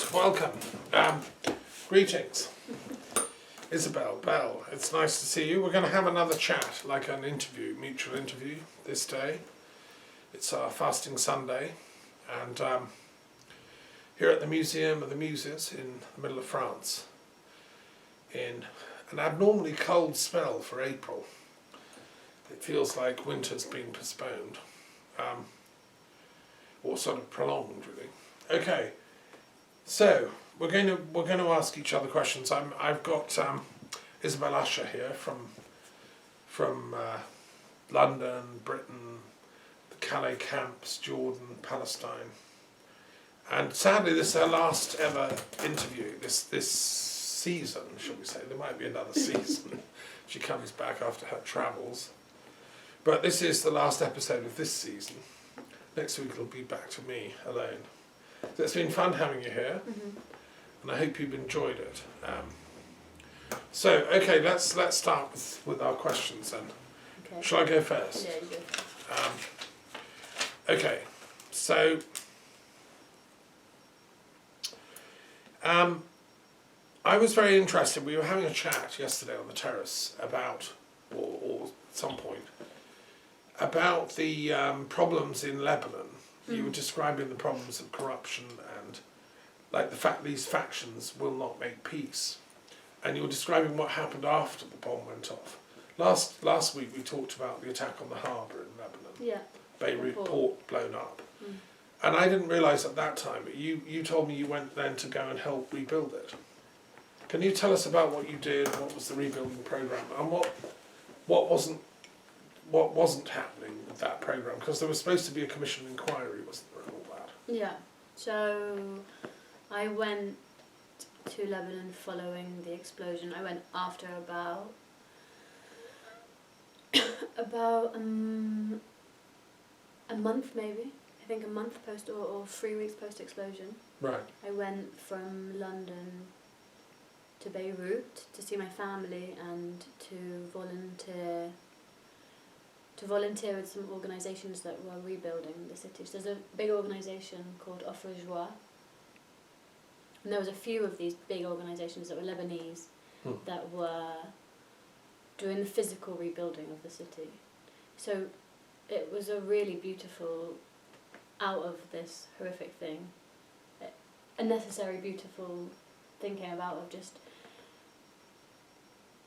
Right, welcome. Greetings. Isabel, Bell, it's nice to see you. We're going to have another chat, like an interview, mutual interview this day. It's our fasting Sunday, and here at the Museum of the Muses in the middle of France, in an abnormally cold spell for April. It feels like winter's been postponed, or sort of prolonged, really. Okay, so we're going to ask each other questions. I've got Isabella Usher here from London, Britain, the Calais camps, Jordan, Palestine, and sadly this is her last ever interview. This season, shall we say? There might be another season. She comes back after her travels, but this is the last episode of this season. Next week it'll be back to me alone. So it's been fun having you here, and I hope you've enjoyed it. So, okay, let's start with our questions then. Okay. Shall I go first? Yeah, you go. Okay, so I was very interested. We were having a chat yesterday on the terrace about, or at some point, about the problems in Lebanon. You were describing the problems of corruption and like the fact these factions will not make peace. And you were describing what happened after the bomb went off. Last week we talked about the attack on the harbour in Lebanon. Yeah. Beirut port blown up. And I didn't realise at that time, but you told me you went then to go and help rebuild it. Can you tell us about what you did, what was the rebuilding programme, and what wasn't happening with that programme? Because there was supposed to be a commission inquiry, wasn't there, and all that? Yeah. So I went to Lebanon following the explosion. I went after about a month maybe. I think a month post or 3 weeks post explosion. Right. I went from London to Beirut to see my family and to volunteer with some organisations that were rebuilding the city. So there's a big organisation called Usher, and there was a few of these big organisations that were Lebanese that were doing the physical rebuilding of the city. So it was a really beautiful, out of this horrific thing, a necessary, beautiful thing came about of just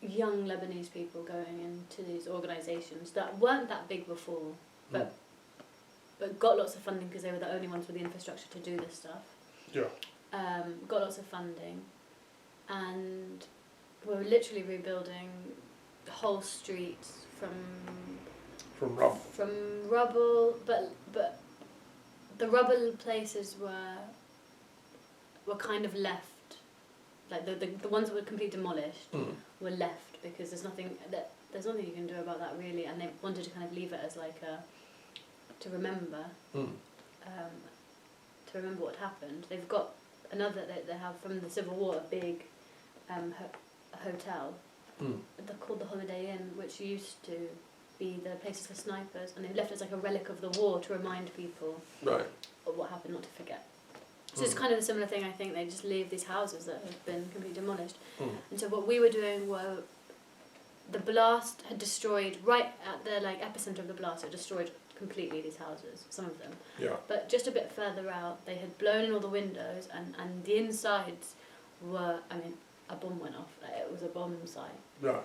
young Lebanese people going into these organisations that weren't that big before, but got lots of funding because they were the only ones with the infrastructure to do this stuff. Yeah. Got lots of funding, and we were literally rebuilding whole streets from rubble, but the rubble places were kind of left. Like the ones that were completely demolished were left because there's nothing you can do about that really, and they wanted to kind of leave it as like to remember what happened. They've got another they have from the Civil War, a big hotel they're called the Holiday Inn, which used to be the places for snipers, and they've left it as like a relic of the war to remind people of what happened, not to forget. So it's kind of a similar thing. I think they just leave these houses that have been completely demolished. And so what we were doing were, the blast had destroyed, right at the like epicenter of the blast, it destroyed completely these houses, some of them. Yeah. But just a bit further out, they had blown in all the windows, and the insides were, I mean, a bomb went off. It was a bomb site. Right.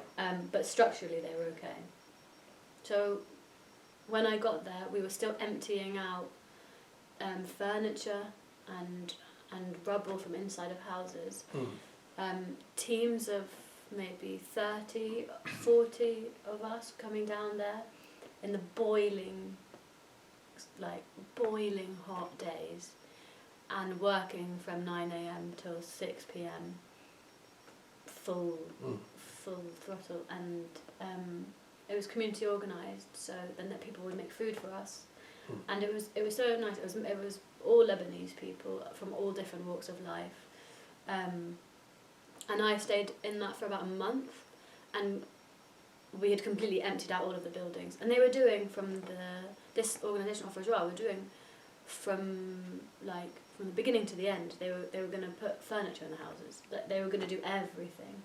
But structurally they were okay. So when I got there, we were still emptying out furniture and rubble from inside of houses. Teams of maybe 30, 40 of us coming down there in the boiling hot days and working from 9 a.m. till 6 p.m. full throttle, and it was community organised, so then that people would make food for us. And it was so nice. It was all Lebanese people from all different walks of life, and I stayed in that for about a month, and we had completely emptied out all of the buildings. And they were doing from this organisation Offers Well, were doing from like from the beginning to the end, they were going to put furniture in the houses. They were going to do everything.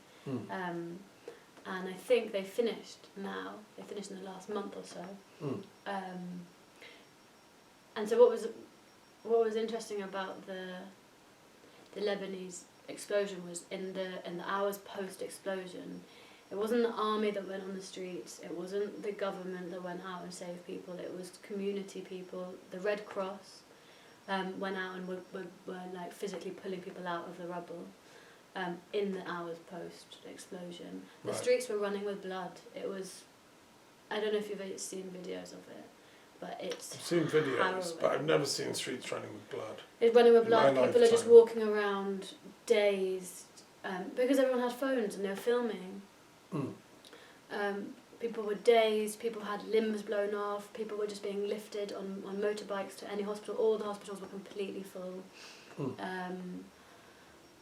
And I think they finished now. They finished in the last month or so. And so what was interesting about the Lebanese explosion was in the hours post explosion, it wasn't the army that went on the streets, it wasn't the government that went out and saved people, it was community people. The Red Cross went out and were like physically pulling people out of the rubble in the hours post explosion. The streets were running with blood. It was, I don't know if you've seen videos of it, but it's I've seen videos, harrowing. but I've never seen streets running with blood. It's running with blood. In my People are just lifetime. walking around dazed because everyone had phones and they were filming. People were dazed, people had limbs blown off, people were just being lifted on motorbikes to any hospital. All the hospitals were completely full.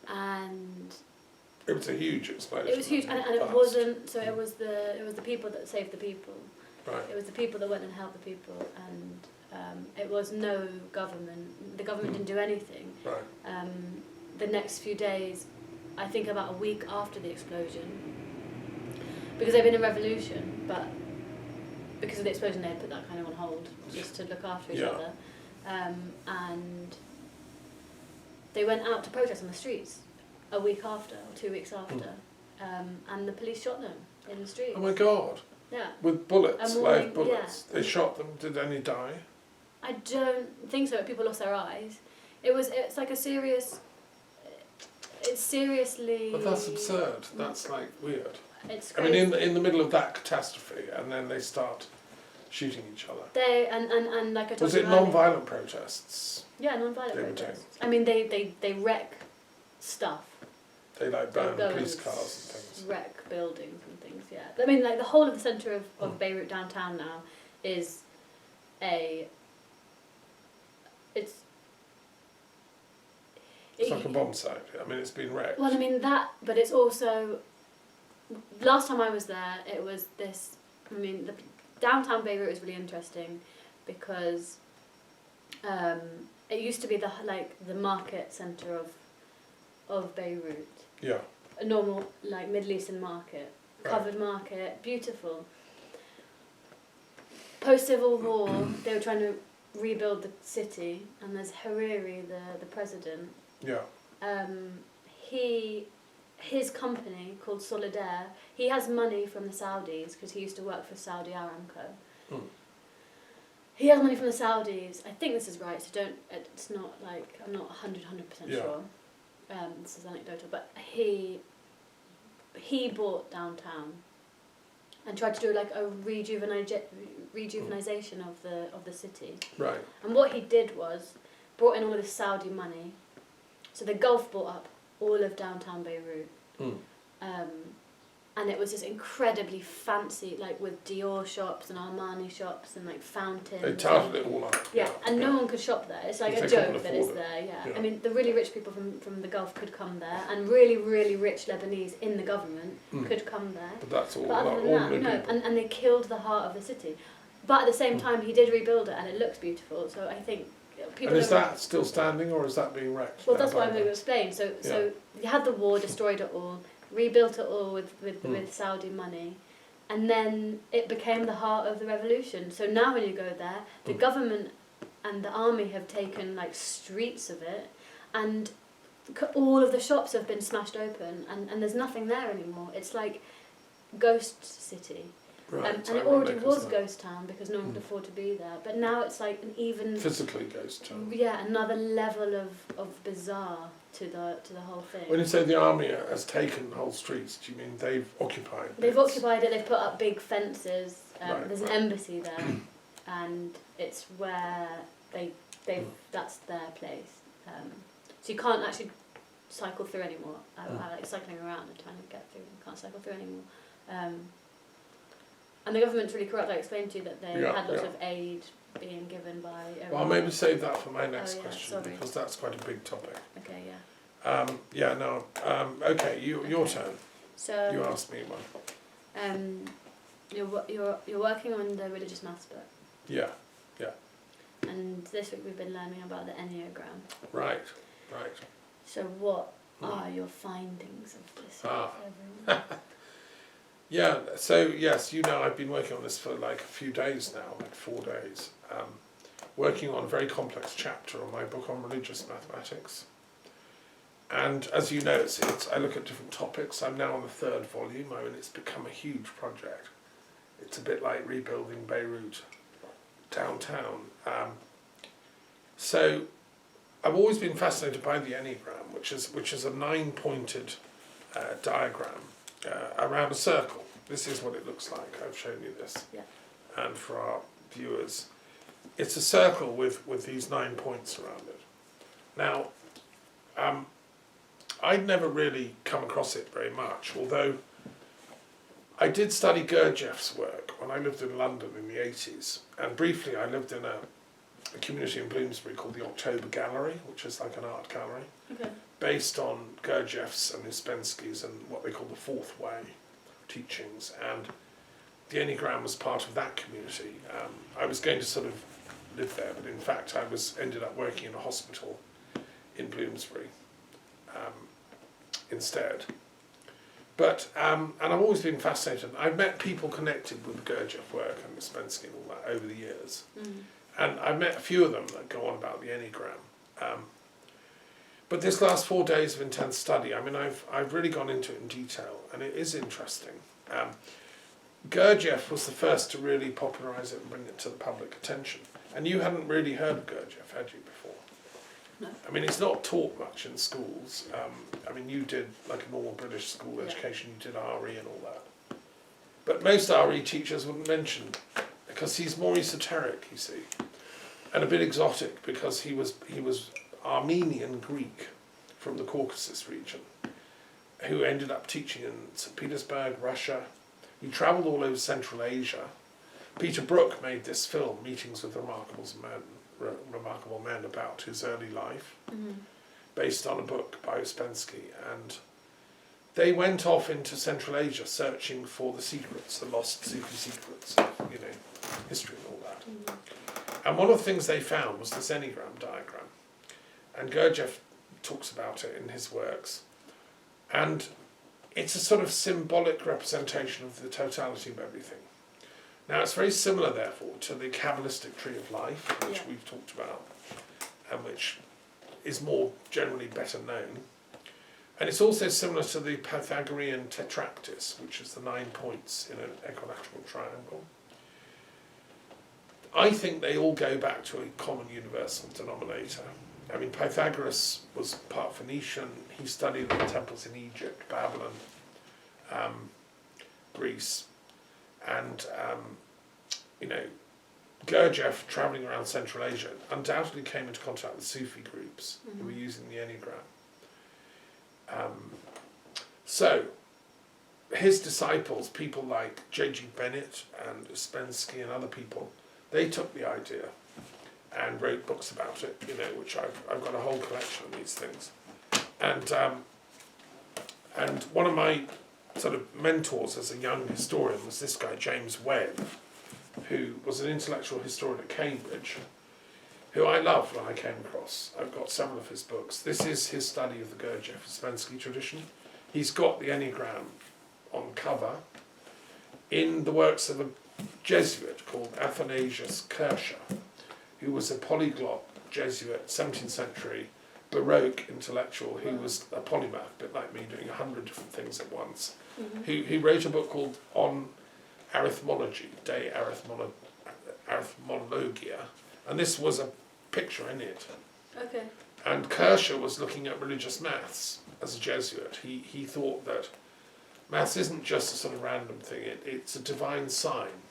And it was a huge explosion. it was huge, and it wasn't, so it was the people that saved the people. Right. It was the people that went and helped the people, and it was no government. The government didn't do anything. Right. The next few days, I think about a week after the explosion, because there'd been a revolution, but because of the explosion they had put that kind of on hold, just to look after each other. And they went out to protest on the streets a week after, or 2 weeks after, and the police shot them in the streets. Oh my God. Yeah. With bullets, live bullets. Yeah. They shot them. Did any die? I don't think so. People lost their eyes. It's like a serious. It's seriously. But that's absurd. That's like weird. It's I crazy. mean, in the middle of that catastrophe, and then they start shooting each other. They and like I told Was you it earlier- non-violent protests? Yeah, non-violent They were protests. I mean, they wreck stuff. They like They'll burn go police and cars and things. Wreck buildings and things. Yeah. I mean, like the whole of the centre of Beirut downtown now is It's like a bomb site. I mean, it's been wrecked. Well, I mean that, but it's also. Last time I was there, it was this. I mean, the downtown Beirut is really interesting, because it used to be the market centre of Beirut. Yeah. A normal Middle Eastern market, covered market, beautiful. Post Civil War, they were trying to rebuild the city, and there's Hariri, the president. Yeah. His company called Solidaire, he has money from the Saudis because he used to work for Saudi Aramco. He has money from the Saudis. I think this is right, so it's not I'm not 100% sure. This is anecdotal, but he bought downtown and tried to do a rejuvenization of the city. Right. And what he did was brought in all of this Saudi money. So the Gulf bought up all of downtown Beirut. And it was just incredibly fancy, with Dior shops and Armani shops and fountains. They touted it all up. Yeah, and no one could shop there. It's like a joke that it's there, yeah. I mean, the really rich people from the Gulf could come there, and really, really rich Lebanese in the government could come there. But that's all. But other than that, no, and they killed the heart of the city. But at the same time, he did rebuild it, and it looks beautiful, so I think people... And is that still standing, or is that being wrecked? Well, that's what I'm going to explain. So you had the war, destroyed it all, rebuilt it all with Saudi money, and then it became the heart of the revolution. So now when you go there, the government and the army have taken streets of it, and all of the shops have been smashed open, and there's nothing there anymore. It's like ghost city. Right, and it already was ghost town because no one could afford to be there, but now it's like an even... Physically ghost town. Yeah, another level of bizarre to the whole thing. When you say the army has taken whole streets, do you mean they've occupied it? They've occupied it, they've put up big fences, there's an embassy there, and it's where that's their place. So you can't actually cycle through anymore. I like cycling around and trying to get through, you can't cycle through anymore. And the government's really corrupt. I explained to you that they had lots of aid being given by Iran. Well, maybe save that for my next question, sorry. because that's quite a big topic. Okay, yeah. Okay, your turn. So You asked me one. you're working on the religious maths book. Yeah. And this week we've been learning about the Enneagram. Right. So what are your findings of this week Ah. for everyone? Yeah, so yes, I've been working on this for like a few days now, like 4 days, working on a very complex chapter on my book on religious mathematics. And as you know, I look at different topics. I'm now on the 3rd volume. I mean, it's become a huge project. It's a bit like rebuilding Beirut downtown. So I've always been fascinated by the Enneagram, which is a 9-pointed diagram around a circle. This is what it looks like. I've shown you this. Yeah. And for our viewers, it's a circle with these 9 points around it. Now, I'd never really come across it very much, although I did study Gurdjieff's work when I lived in London in the 80s. And briefly, I lived in a community in Bloomsbury called the October Gallery, which is like an art gallery, based on Gurdjieff's and Uspensky's and what they call the Fourth Way teachings. And the Enneagram was part of that community. I was going to sort of live there, but in fact I ended up working in a hospital in Bloomsbury instead. But, and I've always been fascinated. I've met people connected with the Gurdjieff work and Uspensky and all that over the years. And I've met a few of them that go on about the Enneagram. But this last 4 days of intense study, I mean, I've really gone into it in detail, and it is interesting. Gurdjieff was the first to really popularise it and bring it to the public attention. And you hadn't really heard of Gurdjieff, had you, before? No. I mean, it's not taught much in schools. I mean, you did, like a normal British school education, you did RE and all that. But most RE teachers wouldn't mention, because he's more esoteric, you see, and a bit exotic, because he was Armenian Greek from the Caucasus region, who ended up teaching in St. Petersburg, Russia. He travelled all over Central Asia. Peter Brook made this film, Meetings with Remarkable Men, about his early life, based on a book by Uspensky. And they went off into Central Asia searching for the secrets, the lost Sufi secrets of, history and all that. And one of the things they found was this Enneagram diagram. And Gurdjieff talks about it in his works. And it's a sort of symbolic representation of the totality of everything. Now, it's very similar, therefore, to the Kabbalistic tree of life, which we've talked about, and which is more generally better known. And it's also similar to the Pythagorean tetractys, which is the 9 points in an equilateral triangle. I think they all go back to a common universal denominator. I mean, Pythagoras was part Phoenician. He studied in the temples in Egypt, Babylon, Greece, and Gurdjieff, travelling around Central Asia, undoubtedly came into contact with Sufi groups who were using the Enneagram. So his disciples, people like J.G. Bennett and Uspensky and other people, they took the idea and wrote books about it, which I've got a whole collection of these things. And one of my sort of mentors as a young historian was this guy, James Webb, who was an intellectual historian at Cambridge, who I loved when I came across. I've got several of his books. This is his study of the Gurdjieff-Uspensky tradition. He's got the Enneagram on cover in the works of a Jesuit called Athanasius Kircher, who was a polyglot Jesuit, 17th century Baroque intellectual who was a polymath, a bit like me, doing 100 different things at once. He wrote a book called On Arithmology, De Arithmologia, and this was a picture in it. Okay. And Kircher was looking at religious maths as a Jesuit. He thought that maths isn't just a sort of random thing, it's a divine sign.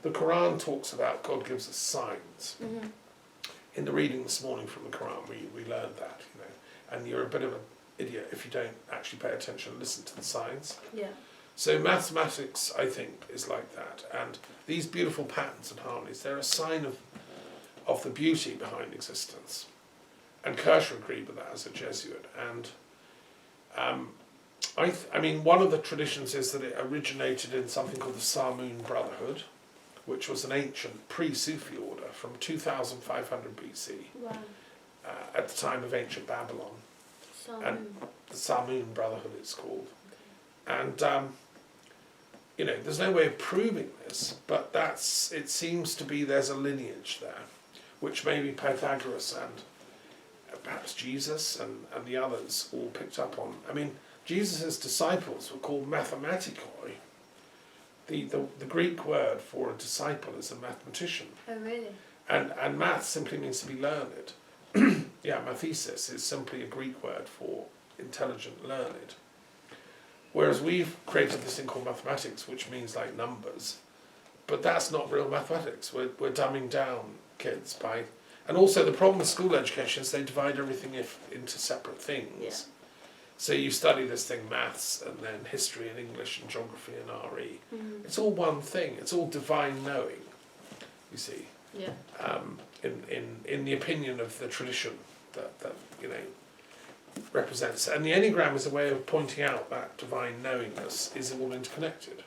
The Quran talks about God gives us signs. In the reading this morning from the Quran, we learned that, and you're a bit of an idiot if you don't actually pay attention and listen to the signs. Yeah. So mathematics, I think, is like that. And these beautiful patterns and harmonies, they're a sign of the beauty behind existence. And Kircher agreed with that as a Jesuit. And I mean, one of the traditions is that it originated in something called the Samoon Brotherhood, which was an ancient pre-Sufi order from 2500 BC, Wow. at the time of ancient Babylon. And the Samoon Brotherhood it's called. Okay. And, you know, there's no way of proving this, but it seems to be there's a lineage there, which maybe Pythagoras and perhaps Jesus and the others all picked up on. I mean, Jesus' disciples were called mathematikoi. The Greek word for a disciple is a mathematician. Oh, really? And math simply means to be learned. Yeah, mathesis is simply a Greek word for intelligent, learned. Whereas we've created this thing called mathematics, which means like numbers. But that's not real mathematics. We're dumbing down kids by... And also the problem with school education is they divide everything into separate things. Yeah. So you study this thing, maths, and then history and English and geography and RE. Mm-hmm. It's all one thing. It's all divine knowing, you see. Yeah. In the opinion of the tradition that you know represents, and the Enneagram is a way of pointing out that divine knowingness is all interconnected.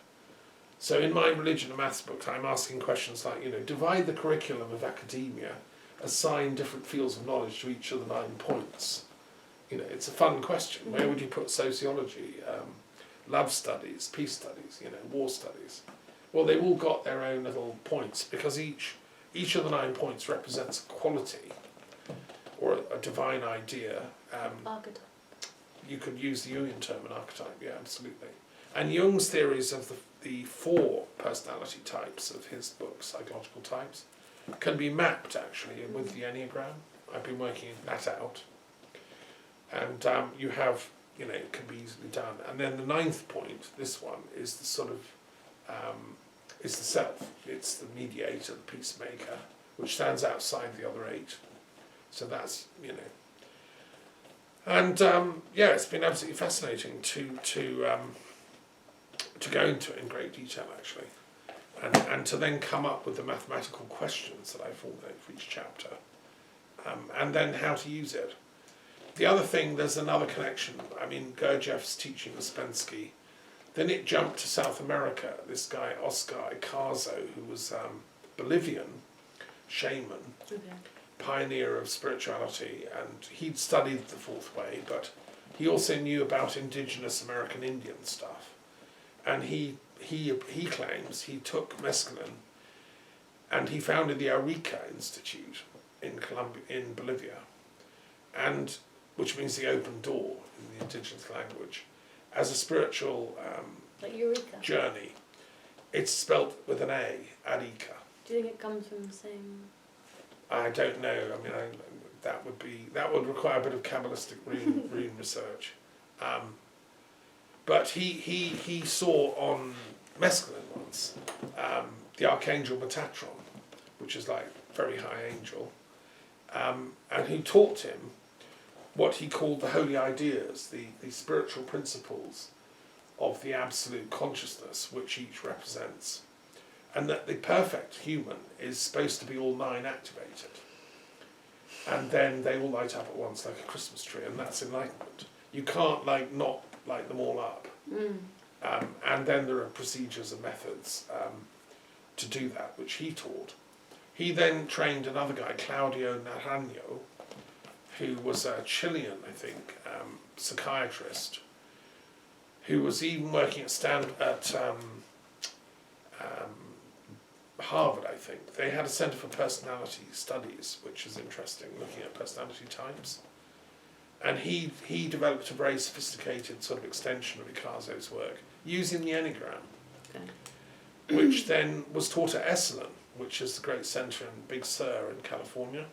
So in my religion and maths book, I'm asking questions like, you know, divide the curriculum of academia, assign different fields of knowledge to each of the 9 points. You know, it's a fun question. Mm-hmm. Where would you put sociology, love studies, peace studies, you know, war studies? Well, they've all got their own little points because each of the 9 points represents a quality or a divine idea. Archetype. You could use the Jungian term, an archetype, yeah, absolutely. And Jung's theories of the 4 personality types of his book, Psychological Types, can be mapped actually with the Enneagram. I've been working that out. And you have, you know, it can be easily done. And then the 9th point, this one, is the sort of, is the self. It's the mediator, the peacemaker, which stands outside the other 8. So that's, you know. And yeah, it's been absolutely fascinating to go into it in great detail, actually. And to then come up with the mathematical questions that I formulate for each chapter. And then how to use it. The other thing, there's another connection. I mean, Gurdjieff's teaching Ouspensky. Then it jumped to South America. This guy, Oscar Icazo, who was Bolivian shaman, pioneer of spirituality, and he'd studied the 4th way, but he also knew about indigenous American Indian stuff. And he claims he took mescaline, and he founded the Arica Institute in Bolivia, and which means the open door in the indigenous language, as a spiritual like Eureka journey. It's spelt with an A, Arica. Do you think it comes from the same? I don't know. I mean, that would require a bit of Kabbalistic rune research. But he saw on mescaline once the archangel Metatron, which is like very high angel, and who taught him what he called the holy ideas, the spiritual principles of the absolute consciousness which each represents, and that the perfect human is supposed to be all 9 activated, and then they all light up at once like a Christmas tree, and that's enlightenment. You can't not light them all up. And then there are procedures and methods to do that, which he taught. He then trained another guy, Claudio Naranjo, who was a Chilean, I think, psychiatrist, who was even working at Harvard, I think. They had a Centre for Personality Studies, which is interesting, looking at personality types. And he developed a very sophisticated sort of extension of Icazo's work, using the Enneagram, which then was taught at Esalen, which is the great centre in Big Sur in California,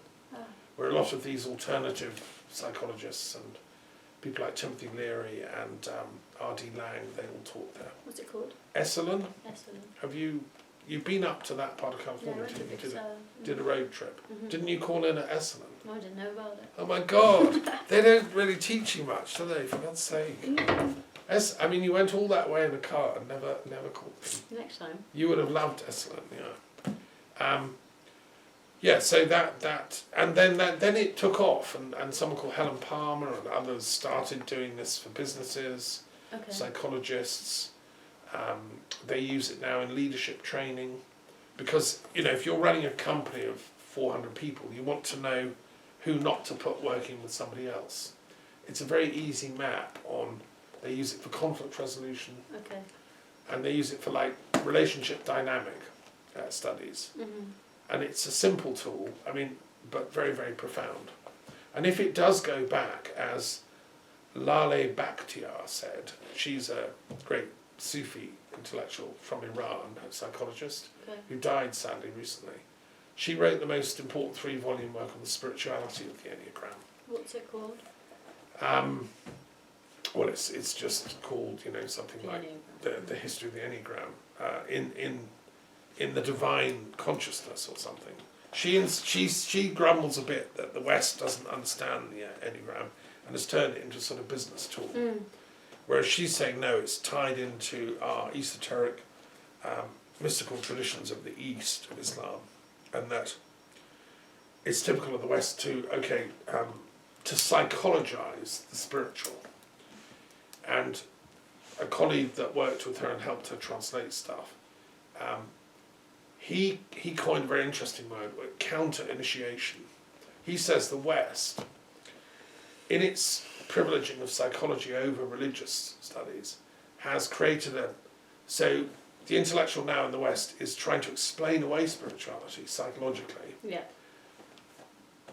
where a lot of these alternative psychologists and people like Timothy Leary and R.D. Laing, they all taught there. What's it called? Esalen. Esalen. Have you've been up to that part of California? Yeah, I went to did a road trip. Mm-hmm. Didn't you call in at Esalen? No, I didn't know about it. Oh my God! They don't really teach you much, do they? For God's sake. I mean, you went all that way in a car and never called them. Next time. You would have loved Esalen, yeah. Yeah, so that and then it took off, and someone called Helen Palmer and others started doing this for businesses, psychologists. They use it now in leadership training, because, you know, if you're running a company of 400 people, you want to know who not to put working with somebody else. It's a very easy map on, they use it for conflict resolution. Okay. And they use it for like relationship dynamic studies. And it's a simple tool, I mean, but very, very profound. And if it does go back, as Lale Bakhtiar said, she's a great Sufi intellectual from Iran, a psychologist, who died sadly recently. She wrote the most important 3-volume work on the spirituality of the Enneagram. What's it called? Well, it's just called, you know, something The like Enneagram. the history of the Enneagram in the divine consciousness or something. She grumbles a bit that the West doesn't understand the Enneagram and has turned it into a sort of business tool. Whereas she's saying no, it's tied into our esoteric mystical traditions of the East of Islam, and that it's typical of the West to psychologize the spiritual. And a colleague that worked with her and helped her translate stuff, he coined a very interesting word, counter-initiation. He says the West, in its privileging of psychology over religious studies, has created so the intellectual now in the West is trying to explain away spirituality psychologically. Yeah.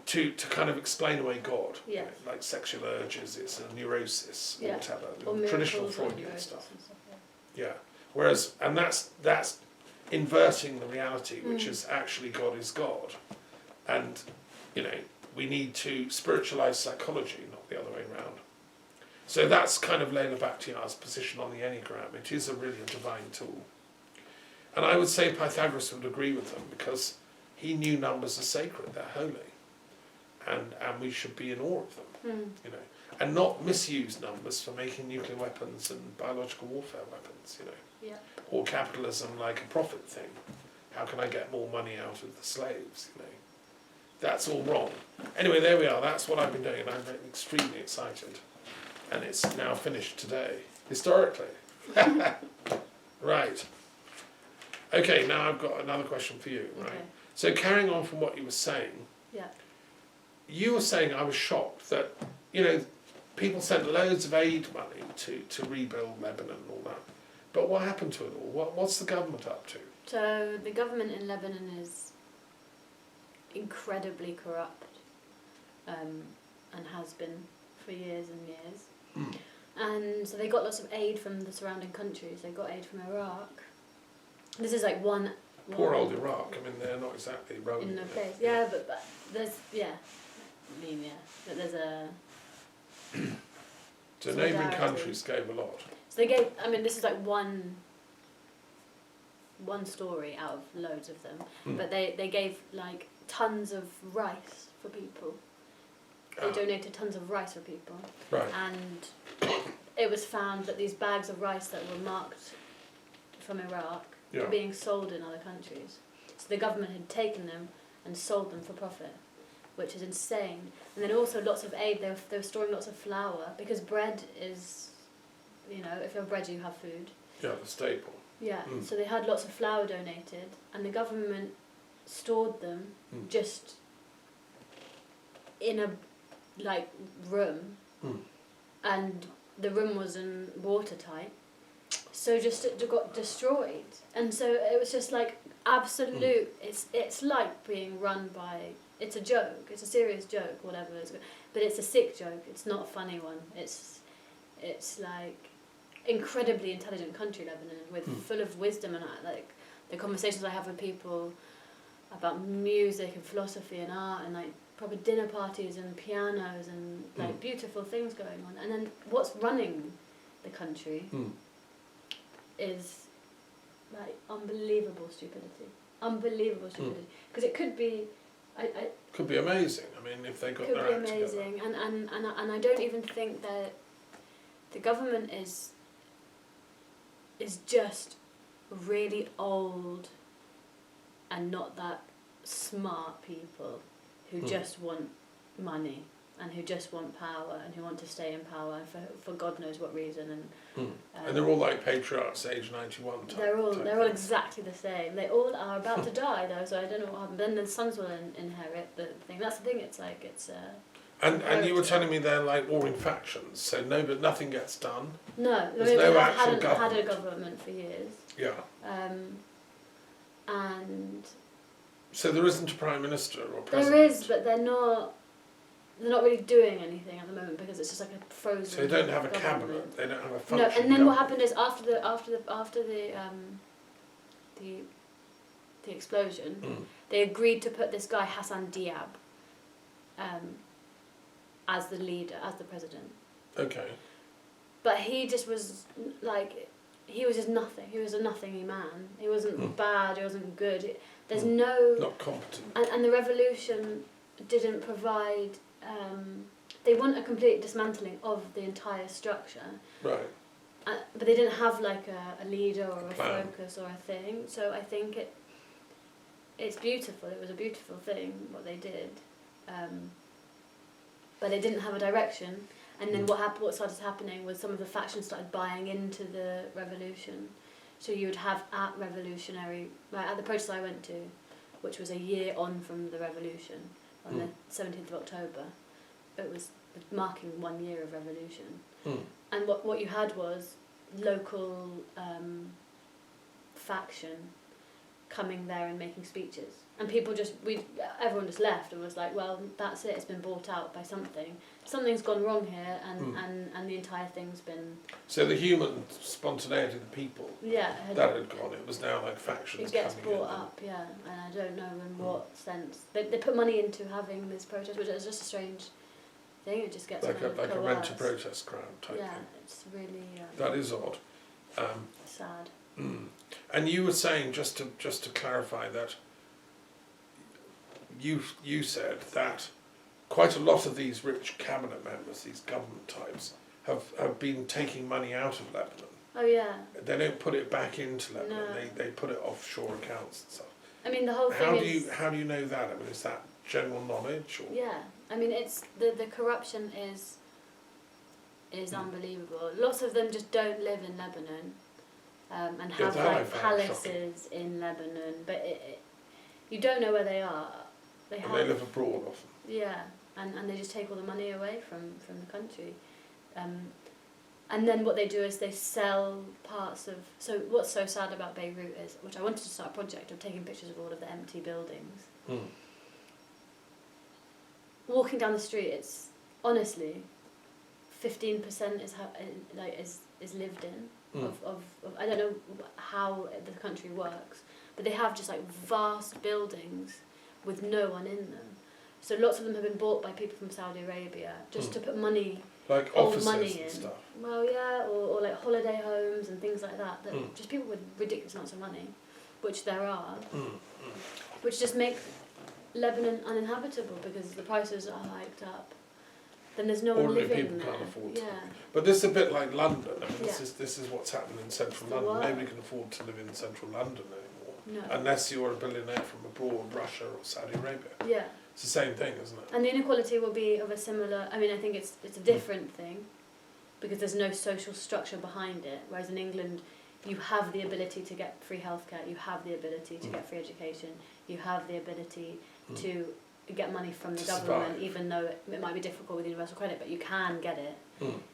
To kind of explain away God. Yeah. You know, like sexual urges, it's a neurosis or whatever. Or traditional miracles Freudian stuff. and stuff. Yeah. Whereas, and that's inverting the reality, which is actually God is God. And, you know, we need to spiritualize psychology, not the other way around. So that's kind of Layla Bakhtiar's position on the Enneagram. It is really a divine tool. And I would say Pythagoras would agree with them, because he knew numbers are sacred, they're holy. And we should be in awe of them, you know, and not misuse numbers for making nuclear weapons and biological warfare weapons, you know. Yeah. Or capitalism like a profit thing. How can I get more money out of the slaves, you know? That's all wrong. Anyway, there we are. That's what I've been doing, and I'm extremely excited. And it's now finished today, historically. Right. Okay, now I've got another question for you, right? Okay. So carrying on from what you were saying, Yeah. you were saying, I was shocked that, you know, people sent loads of aid money to rebuild Lebanon and all that. But what happened to it all? What's the government up to? So the government in Lebanon is incredibly corrupt, and has been for years and years. And so they got lots of aid from the surrounding countries. They got aid from Iraq. This is like one Poor old Iraq. I mean, they're not exactly rolling in the it. place. Yeah, but there's but there's a. So neighbouring solidarity. countries gave a lot. So they gave. I mean, this is like one story out of loads of them. But they gave like tons of rice for people. They donated tons of rice for people. Right. And it was found that these bags of rice that were marked from Iraq were being sold in other countries. So the government had taken them and sold them for profit, which is insane. And then also lots of aid. They were storing lots of flour, because bread is, you know, if you have bread you have food. Yeah, the staple. Yeah, so they had lots of flour donated, and the government stored them just in a room, and the room wasn't watertight, so just it got destroyed. And so it was just like absolute. It's like being run by. It's a joke. It's a serious joke, whatever. But it's a sick joke. It's not a funny one. It's like incredibly intelligent country, Lebanon, with full of wisdom, and like the conversations I have with people about music and philosophy and art, and like proper dinner parties and pianos and like beautiful things going on. And then what's running the country is like unbelievable stupidity. Because it could be. Could be amazing. I mean, if they got their act together. Could be amazing, and I don't even think that the government is just really old and not that smart people who just want money and who just want power and who want to stay in power for God knows what reason. And they're all like patriarchs, age 91 type. They're all exactly the same. They all are about to die though, so I don't know what happened. Then the sons will inherit the thing. That's the thing. It's like it's. And you were telling me they're like warring factions, so but nothing gets done. No, there's no actual hadn't government. had a government for years. Yeah. And. So there isn't a prime minister or president. There is, but they're not really doing anything at the moment because it's just like a frozen. So they don't have a government. cabinet. They don't have a function. No, and then what happened is after the explosion, they agreed to put this guy Hassan Diab as the leader, as the president. Okay. But he just was like, he was just nothing. He was a nothingy man. He wasn't bad. He wasn't good. There's no. Not competent. And the revolution didn't provide. They want a complete dismantling of the entire structure. Right. But they didn't have like a leader or a plan. focus or a thing. So I think it's beautiful. It was a beautiful thing what they did, but they didn't have a direction. And then what started happening was some of the factions started buying into the revolution. So you would have at the protest I went to, which was a year on from the revolution, on the 17th of October. It was marking 1 year of revolution. And what you had was local faction coming there and making speeches. And people everyone just left and was like, well, that's it, it's been bought out by something. Something's gone wrong here and the entire thing's been... So the human spontaneity of the people, that had gone. It was now like factions. It gets coming brought up, and I don't know in what sense. They put money into having this protest, which is just a strange thing. It just gets like a rent-to-protest crowd type thing. It's really... that is odd. Sad. And you were saying, just to clarify, that you said that quite a lot of these rich cabinet members, these government types, have been taking money out of Lebanon. Oh yeah. They don't put it back into Lebanon. No. They put it offshore accounts and stuff. I mean, the whole thing How do you know that? I mean, is that general knowledge? Or? Yeah. I mean, it's the corruption is unbelievable. Lots of them just don't live in Lebanon, and have like palaces in Lebanon, but you don't know where they are. They live abroad often. Yeah, and they just take all the money away from the country, and then what they do is they sell parts of. So what's so sad about Beirut is, which I wanted to start a project of taking pictures of all of the empty buildings. Walking down the street, it's honestly 15% is lived in of I don't know how the country works, but they have just like vast buildings with no one in them. So lots of them have been bought by people from Saudi Arabia just to put money, like offices money and in. stuff. Well, yeah, or like holiday homes and things like that. Just people with ridiculous amounts of money, which there are, which just make Lebanon uninhabitable because the prices are hiked up. Then there's no one living there. Ordinary people can't afford to. Yeah. But this is a bit like London. I mean, this is what's happening in central London. What? Nobody can afford to live in central London anymore. No. Unless you're a billionaire from abroad, Russia or Saudi Arabia. Yeah. It's the same thing, isn't it? And the inequality will be of a similar... I mean, I think it's a different thing because there's no social structure behind it, whereas in England you have the ability to get free healthcare, you have the ability to get free education, you have the ability to get money from the government, survive. even though it might be difficult with universal credit, but you can get it.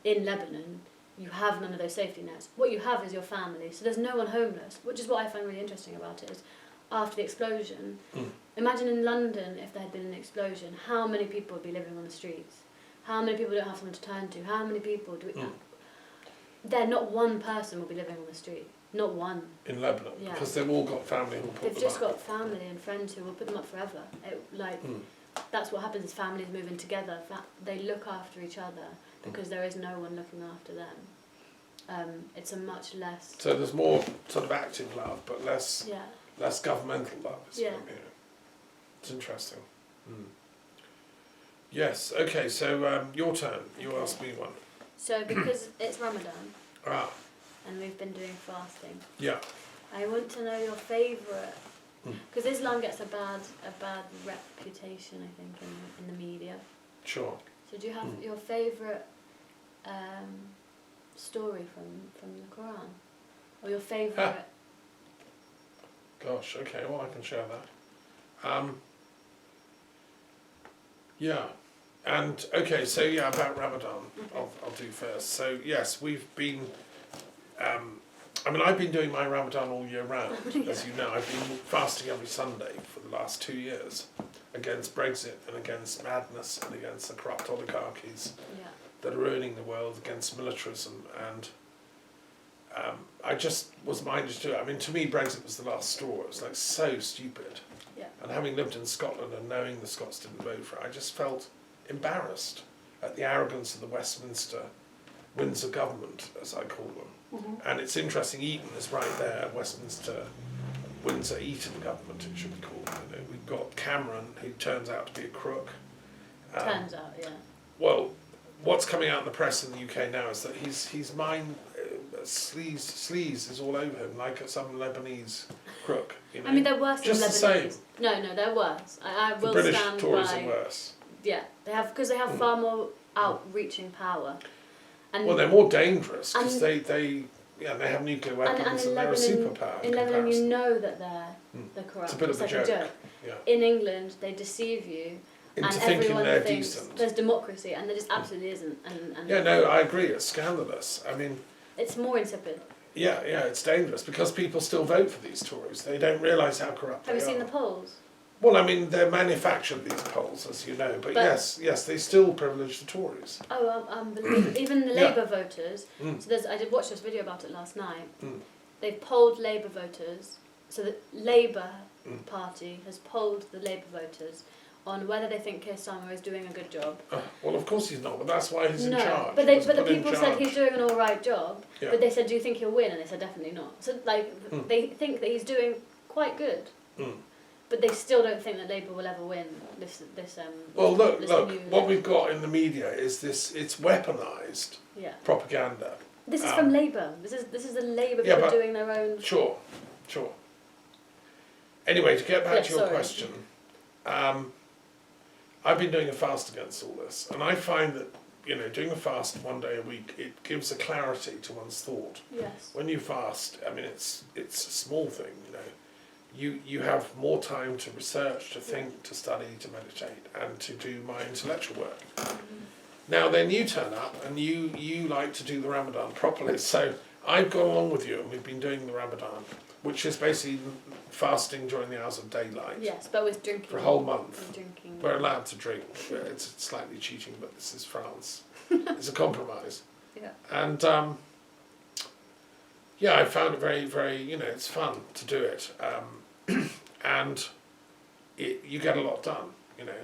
In Lebanon, you have none of those safety nets. What you have is your family, so there's no one homeless, which is what I find really interesting about it, is after the explosion, imagine in London, if there had been an explosion, how many people would be living on the streets? How many people don't have someone to turn to? How many people do we... There, not one person will be living on the street. Not one. In Lebanon, because they've all got family who will put them up. They've just got family and friends who will put them up forever. That's what happens is families moving together. They look after each other because there is no one looking after them. It's a much less... So there's more sort of active love, but less governmental love. It's interesting. Yes, okay, so your turn. You asked me one. So because it's Ramadan, and we've been doing fasting, I want to know your favourite, because Islam gets a bad reputation, I think, in the media. Sure. So do you have your favourite story from the Quran? Or your favourite... Gosh, okay, well I can share that. Yeah, and okay, so yeah, about Ramadan, I'll do first. So yes, we've been, I've been doing my Ramadan all year round, as you know. I've been fasting every Sunday for the last 2 years against Brexit and against madness and against the corrupt oligarchies that are ruining the world, against militarism, and I just was minded to do it. I mean, to me, Brexit was the last straw. It was like so stupid. Yeah. And having lived in Scotland and knowing the Scots didn't vote for it, I just felt embarrassed at the arrogance of the Windsor government, as I call them. And it's interesting, Eton is right there, Windsor Eton government, it should be called. You know, we've got Cameron, who turns out to be a crook. Turns out, yeah. Well, what's coming out in the press in the UK now is that he's sleaze is all over him, like some Lebanese crook. You know? I mean, they're worse just than the Lebanese. Same. No, they're worse. I will the British stand Tories by. are worse. Yeah, they have far more outreaching power. And well, they're more dangerous because they have nuclear weapons and they're a superpower. In Lebanon, you know that they're corrupt. It's a bit of a joke. Yeah. In England, they deceive you. Into and thinking everyone they're thinks decent. There's democracy, and there just absolutely isn't. And yeah, no, I agree. It's scandalous. I mean, it's more insipid. Yeah, it's dangerous because people still vote for these Tories. They don't realise how corrupt they are. Have you seen the polls? Well, I mean, they're manufactured, these polls, as you know. But yes, they still privilege the Tories. Oh, unbelievable. Even the Labour voters. So I did watch this video about it last night. They've polled Labour voters. So the Labour Party has polled the Labour voters on whether they think Keir Starmer is doing a good job. Well, of course he's not, but that's why he's in charge. But the people said he's doing an all right job. Yeah. But they said, do you think he'll win? And they said, definitely not. So they think that he's doing quite good. But they still don't think that Labour will ever win this well, look, what we've got in the media is it's weaponised propaganda. This is from Labour. This is the Labour people doing their own... Sure. Anyway, to get back to your question, I've been doing a fast against all this, and I find that, doing a fast 1 day a week, it gives a clarity to one's thought. Yes. When you fast, I mean, it's a small thing, You have more time to research, to think, to study, to meditate, and to do my intellectual work. Now then you turn up, and you like to do the Ramadan properly, so I've gone along with you, and we've been doing the Ramadan, which is basically fasting during the hours of daylight. Yes, but with drinking. For a whole month. We're allowed to drink. It's slightly cheating, but this is France. It's a compromise. Yeah. And I found it very, very, it's fun to do it. And you get a lot done,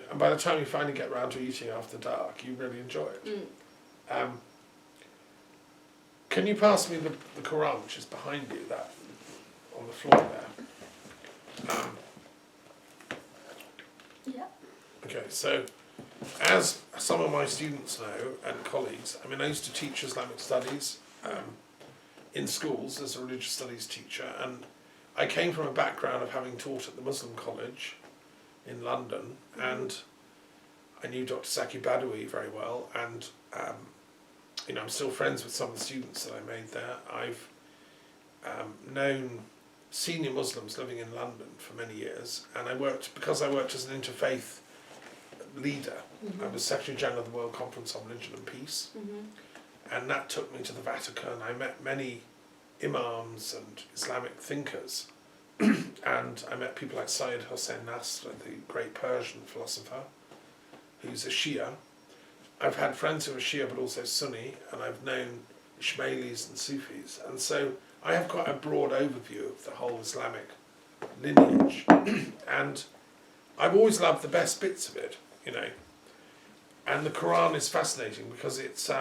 And by the time you finally get around to eating after dark, you really enjoy it. Can you pass me the Quran, which is behind you, that on the floor there? Okay, so as some of my students know and colleagues, I used to teach Islamic studies in schools as a religious studies teacher, and I came from a background of having taught at the Muslim College in London, and I knew Dr. Saki Badawi very well, and I'm still friends with some of the students that I made there. I've known senior Muslims living in London for many years, and because I worked as an interfaith leader. I was Secretary General of the World Conference on Religion and Peace, and that took me to the Vatican. I met many imams and Islamic thinkers, and I met people like Syed Hossein Nasr, the great Persian philosopher, who's a Shia. I've had friends who are Shia but also Sunni, and I've known Ismailis and Sufis, and so I have quite a broad overview of the whole Islamic lineage, and I've always loved the best bits of it, and the Quran is fascinating because it's